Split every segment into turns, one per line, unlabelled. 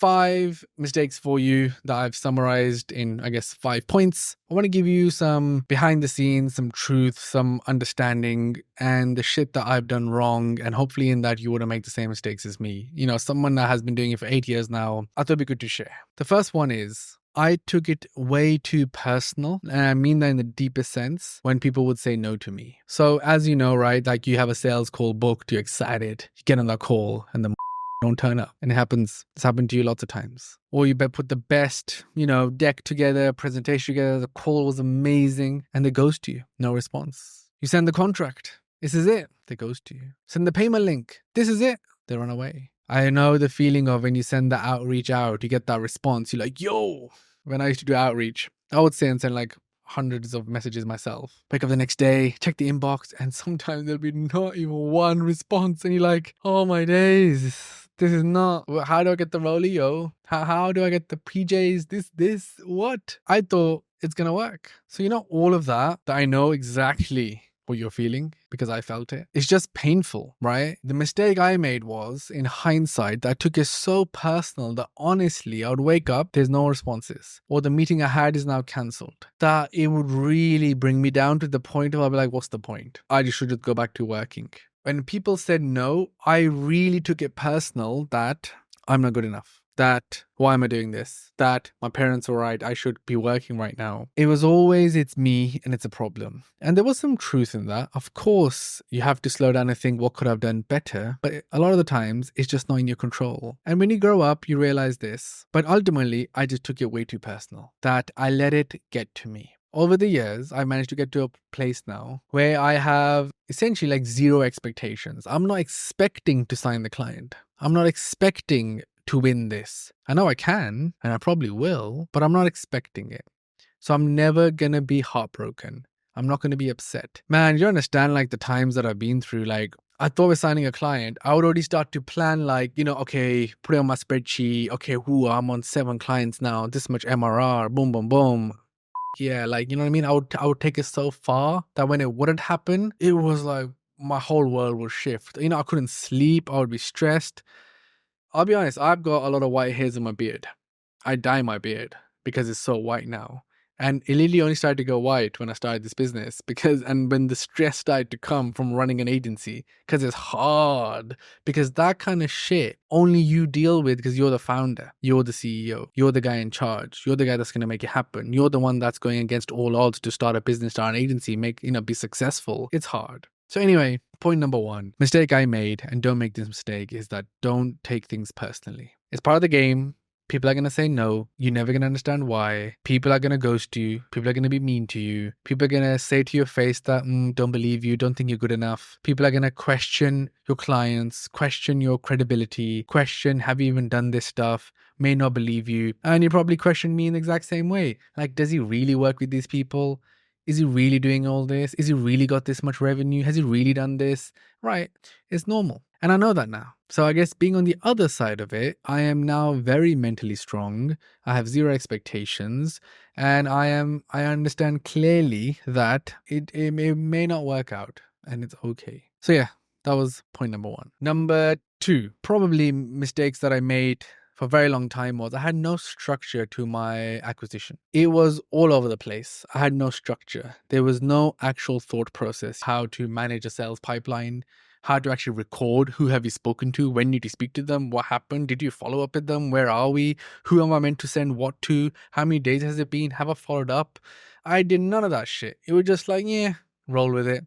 5 mistakes for you that I've summarized in, I guess, 5 points. I want to give you some behind the scenes, some truth, some understanding, and the shit that I've done wrong. And hopefully in that you wouldn't make the same mistakes as me. You know, someone that has been doing it for 8 years now, I thought it'd be good to share. The first one is, I took it way too personal, and I mean that in the deepest sense, when people would say no to me. So as you know, right, like you have a sales call booked, you're excited, you get on that call and the don't turn up. And it's happened to you lots of times. Or you put the best, deck together, presentation together, the call was amazing, and they ghost you. No response. You send the contract. This is it. They ghost you. Send the payment link. This is it. They run away. I know the feeling of when you send the outreach out, you get that response. You're like, yo. When I used to do outreach, I would say and send like hundreds of messages myself. Wake up the next day, check the inbox, and sometimes there'll be not even one response. And you're like, oh my days. This is not, how do I get the rollie, yo? How do I get the PJs? This, what? I thought it's going to work. So, all of that I know exactly what you're feeling because I felt it. It's just painful, right? The mistake I made was, in hindsight, that I took it so personal that honestly, I would wake up, there's no responses. Or the meeting I had is now cancelled. That it would really bring me down to the point of I'll be like, what's the point? I should just go back to working. When people said no, I really took it personal that I'm not good enough. That, why am I doing this? That my parents were right, I should be working right now. It was always, it's me and it's a problem. And there was some truth in that. Of course, you have to slow down and think, what could I have done better? But a lot of the times, it's just not in your control. And when you grow up, you realize this. But ultimately, I just took it way too personal. That I let it get to me. Over the years, I've managed to get to a place now where I have essentially like zero expectations. I'm not expecting to sign the client. I'm not expecting to win this. I know I can, and I probably will, but I'm not expecting it. So I'm never gonna be heartbroken. I'm not gonna be upset. Man, you understand like the times that I've been through, like I thought we're signing a client. I would already start to plan like, okay, put it on my spreadsheet. Okay, I'm on 7 clients now, this much MRR, boom, boom, boom. Yeah, like, you know what I mean? I would take it so far that when it wouldn't happen, it was like my whole world would shift. I couldn't sleep. I would be stressed. I'll be honest, I've got a lot of white hairs in my beard. I dye my beard because it's so white now. And it literally only started to go white when I started this business and when the stress started to come from running an agency, because it's hard, because that kind of shit only you deal with because you're the founder, you're the CEO, you're the guy in charge, you're the guy that's going to make it happen. You're the one that's going against all odds to start a business, start an agency, be successful. It's hard. So anyway, point number 1, mistake I made, and don't make this mistake, is that don't take things personally. It's part of the game. People are going to say no. You're never going to understand why. People are going to ghost you. People are going to be mean to you. People are going to say to your face that, don't believe you, don't think you're good enough. People are going to question your clients, question your credibility, question, have you even done this stuff? May not believe you. And you probably question me in the exact same way. Like, does he really work with these people? Is he really doing all this? Is he really got this much revenue? Has he really done this? Right. It's normal. And I know that now. So I guess being on the other side of it, I am now very mentally strong. I have zero expectations. And I understand clearly that it may not work out. And it's okay. So yeah, that was point number 1. Number 2, probably mistakes that I made for a very long time was I had no structure to my acquisition. It was all over the place. I had no structure. There was no actual thought process, how to manage a sales pipeline, how to actually record, who have you spoken to, when did you speak to them, what happened, did you follow up with them, where are we, who am I meant to send what to, how many days has it been, have I followed up? I did none of that shit. It was just like, yeah, roll with it.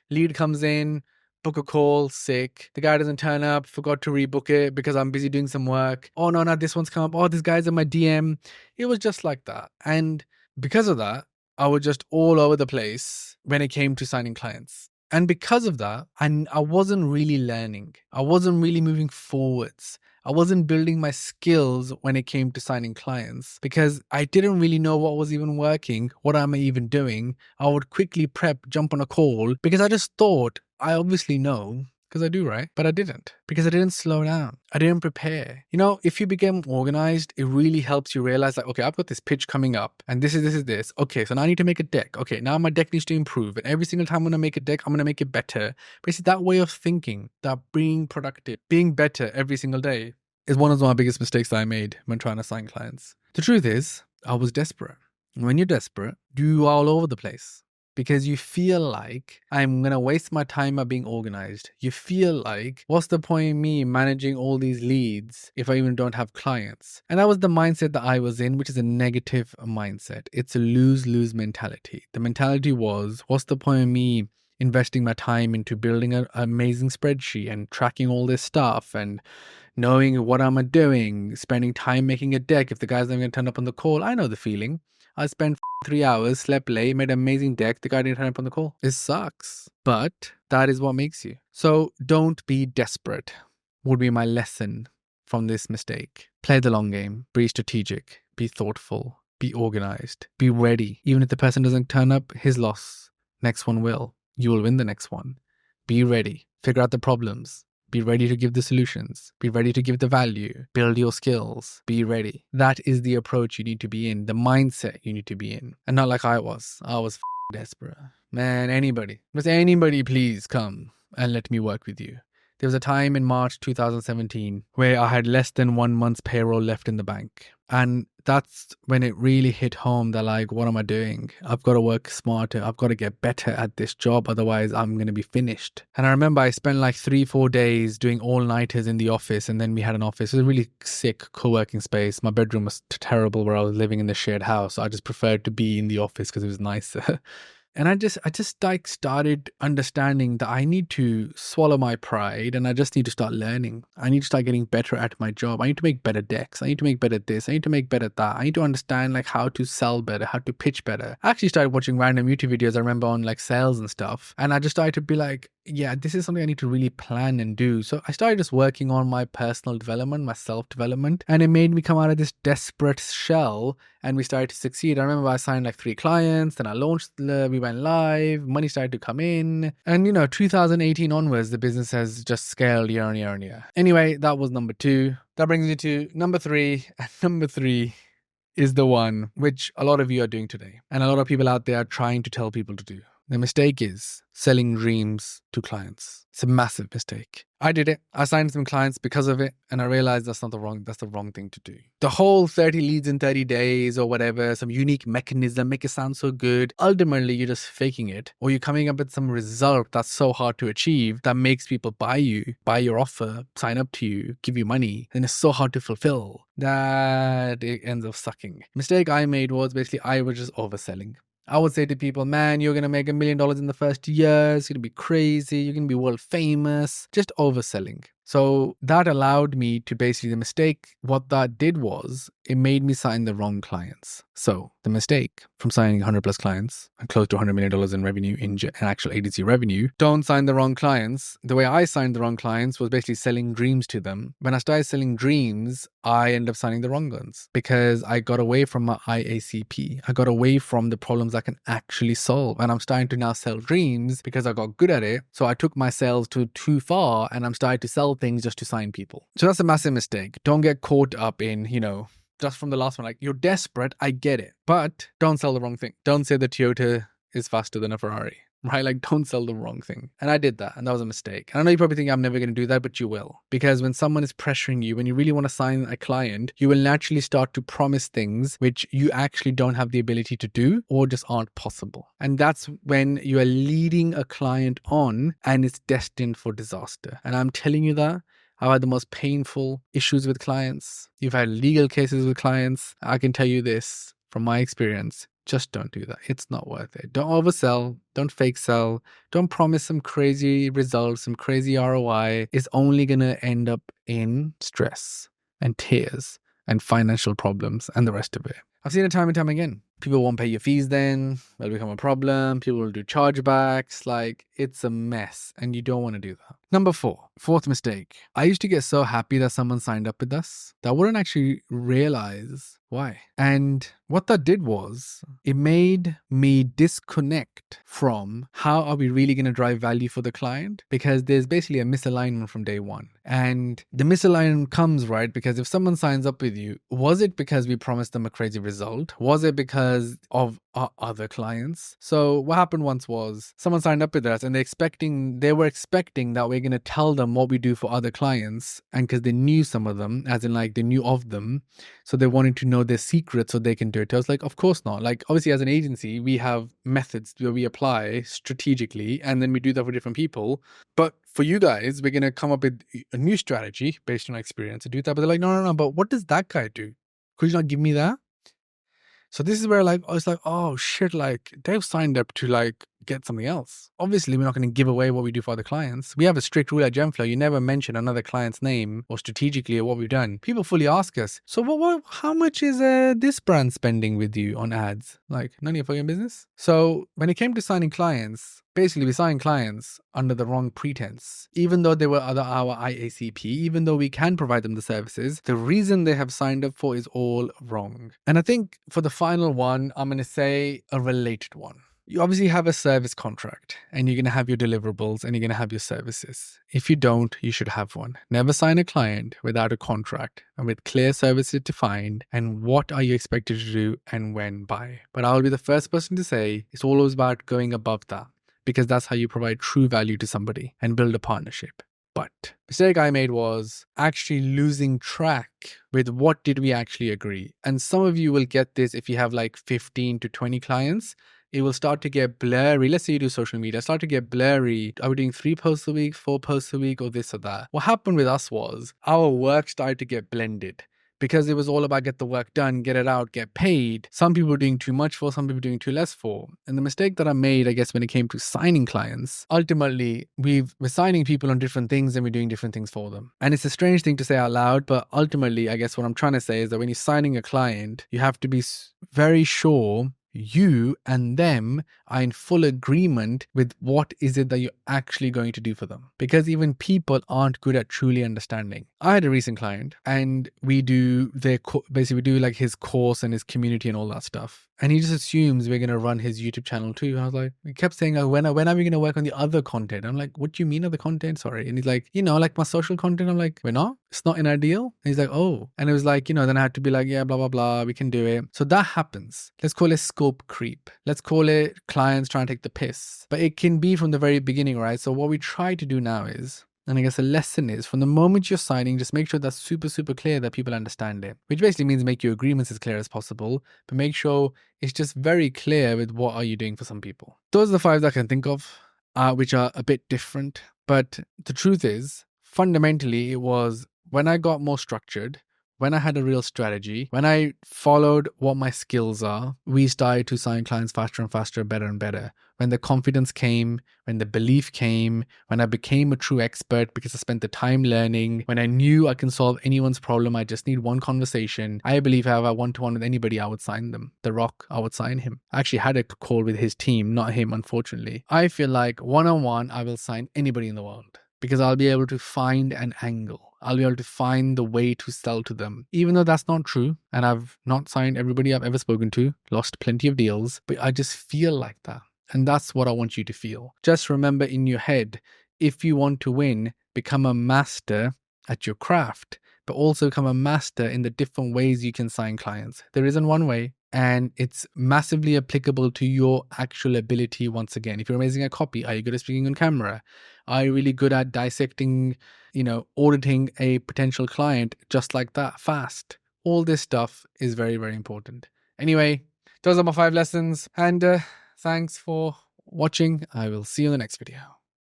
Lead comes in, book a call, sick. The guy doesn't turn up, forgot to rebook it because I'm busy doing some work. Oh no, this one's come up. Oh, this guy's in my DM. It was just like that. And because of that, I was just all over the place when it came to signing clients. And because of that, I wasn't really learning. I wasn't really moving forwards. I wasn't building my skills when it came to signing clients because I didn't really know what was even working. What am I even doing? I would quickly jump on a call because I just thought I obviously know because I do, right? But I didn't because I didn't slow down. I didn't prepare. If you become organized, it really helps you realize like, okay, I've got this pitch coming up and this is this. Okay, so now I need to make a deck. Okay, now my deck needs to improve. And every single time I'm going to make a deck, I'm going to make it better. Basically, that way of thinking, that being productive, being better every single day, is one of my biggest mistakes that I made when trying to sign clients. The truth is, I was desperate. When you're desperate, you're all over the place because you feel like I'm going to waste my time by being organized. You feel like, what's the point in me managing all these leads if I even don't have clients? And that was the mindset that I was in, which is a negative mindset. It's a lose-lose mentality. The mentality was, what's the point in me investing my time into building an amazing spreadsheet and tracking all this stuff and knowing what am I doing, spending time making a deck. If the guy's not going to turn up on the call, I know the feeling. I spent 3 hours, slept late, made an amazing deck. The guy didn't turn up on the call. It sucks, but that is what makes you. So don't be desperate would be my lesson from this mistake. Play the long game, be strategic, be thoughtful, be organized, be ready. Even if the person doesn't turn up, his loss. Next one will. You will win the next one. Be ready. Figure out the problems. Be ready to give the solutions. Be ready to give the value. Build your skills. Be ready. That is the approach you need to be in, the mindset you need to be in. And not like I was. I was desperate. Man, anybody. Just anybody please come and let me work with you. There was a time in March 2017 where I had less than 1 month's payroll left in the bank. And that's when it really hit home that like, what am I doing? I've got to work smarter. I've got to get better at this job. Otherwise, I'm going to be finished. And I remember I spent like 3-4 days doing all-nighters in the office. And then we had an office. It was a really sick co-working space. My bedroom was terrible where I was living in the shared house. I just preferred to be in the office because it was nicer. And I just like started understanding that I need to swallow my pride and I just need to start learning. I need to start getting better at my job. I need to make better decks. I need to make better this. I need to make better that. I need to understand like how to sell better, how to pitch better. I actually started watching random YouTube videos I remember on like sales and stuff. And I just started to be like, yeah, this is something I need to really plan and do. So I started just working on my personal development, my self-development, and it made me come out of this desperate shell and we started to succeed. I remember I signed like 3 clients, then I launched, we went live, money started to come in. And 2018 onwards, the business has just scaled year on year on year. Anyway, that was number 2. That brings me to number 3. And number 3 is the one which a lot of you are doing today. And a lot of people out there are trying to tell people to do. The mistake is selling dreams to clients. It's a massive mistake. I did it. I signed some clients because of it. And I realized that's the wrong thing to do. The whole 30 leads in 30 days or whatever, some unique mechanism, make it sound so good. Ultimately, you're just faking it. Or you're coming up with some result that's so hard to achieve that makes people buy your offer, sign up to you, give you money. And it's so hard to fulfill that it ends up sucking. Mistake I made was basically I was just overselling. I would say to people, man, you're going to make $1 million in the first year. It's going to be crazy. You're going to be world famous. Just overselling. So that allowed me to basically, the mistake, what that did was it made me sign the wrong clients. So the mistake from signing 100 plus clients and close to $100 million in revenue, in actual agency revenue, don't sign the wrong clients. The way I signed the wrong clients was basically selling dreams to them. When I started selling dreams, I ended up signing the wrong ones because I got away from my IACP. I got away from the problems I can actually solve. And I'm starting to now sell dreams because I got good at it. So I took my sales too far and I'm starting to sell things just to sign people. So that's a massive mistake. Don't get caught up in, just from the last one, like you're desperate, I get it, but don't sell the wrong thing. Don't say the Toyota is faster than a Ferrari, right? Like don't sell the wrong thing. And I did that and that was a mistake. And I know you probably think I'm never going to do that, but you will. Because when someone is pressuring you, when you really want to sign a client, you will naturally start to promise things which you actually don't have the ability to do or just aren't possible. And that's when you are leading a client on and it's destined for disaster. And I'm telling you that I've had the most painful issues with clients. You've had legal cases with clients. I can tell you this from my experience. Just don't do that. It's not worth it. Don't oversell. Don't fake sell. Don't promise some crazy results, some crazy ROI. It's only going to end up in stress and tears and financial problems and the rest of it. I've seen it time and time again. People won't pay your fees then. It'll become a problem. People will do chargebacks. Like, it's a mess and you don't want to do that. Number 4, fourth mistake. I used to get so happy that someone signed up with us that I wouldn't actually realize why. And what that did was it made me disconnect from how are we really going to drive value for the client, because there's basically a misalignment from day one. And the misalignment comes, right, because if someone signs up with you, was it because we promised them a crazy result? result? Was it because of our other clients? So what happened once was someone signed up with us and they were expecting that we're going to tell them what we do for other clients. And because they knew some of them, as in like they knew of them. So they wanted to know their secrets so they can do it. I was like, of course not. Like obviously as an agency, we have methods where we apply strategically and then we do that for different people. But for you guys, we're going to come up with a new strategy based on our experience to do that. But they're like, no, but what does that guy do? Could you not give me that? So this is where like, I was like, oh shit, like they've signed up to like get something else. Obviously, we're not going to give away what we do for other clients. We have a strict rule at Gemflow. You never mention another client's name or strategically or what we've done. People fully ask us, so how much is this brand spending with you on ads? Like, none of your fucking business. So when it came to signing clients, basically we signed clients under the wrong pretense. Even though they were our IACP, even though we can provide them the services, the reason they have signed up for is all wrong. And I think for the final one, I'm going to say a related one. You obviously have a service contract and you're going to have your deliverables and you're going to have your services. If you don't, you should have one. Never sign a client without a contract and with clear services defined and what are you expected to do and when by. But I'll be the first person to say it's always about going above that because that's how you provide true value to somebody and build a partnership. But the mistake I made was actually losing track with what did we actually agree. And some of you will get this if you have like 15 to 20 clients. It will start to get blurry. Let's say you do social media, start to get blurry. Are we doing 3 posts a week, 4 posts a week, or this or that? What happened with us was our work started to get blended because it was all about get the work done, get it out, get paid. Some people were doing too much for, some people doing too less for. And the mistake that I made, I guess, when it came to signing clients, ultimately, we're signing people on different things and we're doing different things for them. And it's a strange thing to say out loud, but ultimately, I guess what I'm trying to say is that when you're signing a client, you have to be very sure you and them are in full agreement with what is it that you're actually going to do for them. Because even people aren't good at truly understanding. I had a recent client and we do basically we do like his course and his community and all that stuff. And he just assumes we're going to run his YouTube channel too. And I was like, he kept saying, oh, when are we going to work on the other content? I'm like, what do you mean other content? Sorry. And he's like, like my social content. I'm like, we're not? It's not in our deal? And he's like, oh. And it was like, then I had to be like, yeah, blah, blah, blah. We can do it. So that happens. Let's call it scope creep. Let's call it clients trying to take the piss. But it can be from the very beginning, right? So what we try to do now is, and I guess the lesson is from the moment you're signing, just make sure that's super, super clear that people understand it, which basically means make your agreements as clear as possible, but make sure it's just very clear with what are you doing for some people. Those are the 5 that I can think of, which are a bit different. But the truth is, fundamentally, it was when I got more structured, when I had a real strategy, when I followed what my skills are, we started to sign clients faster and faster, better and better. When the confidence came, when the belief came, when I became a true expert because I spent the time learning, when I knew I can solve anyone's problem, I just need one conversation. I believe if I have a one-to-one with anybody, I would sign them. The Rock, I would sign him. I actually had a call with his team, not him, unfortunately. I feel like one-on-one, I will sign anybody in the world because I'll be able to find an angle. I'll be able to find the way to sell to them. Even though that's not true, and I've not signed everybody I've ever spoken to, lost plenty of deals, but I just feel like that. And that's what I want you to feel. Just remember in your head, if you want to win, become a master at your craft, but also become a master in the different ways you can sign clients. There isn't one way. And it's massively applicable to your actual ability once again. If you're amazing at copy, are you good at speaking on camera? Are you really good at dissecting, auditing a potential client just like that fast? All this stuff is very, very important. Anyway, those are my 5 lessons. And thanks for watching. I will see you in the next video.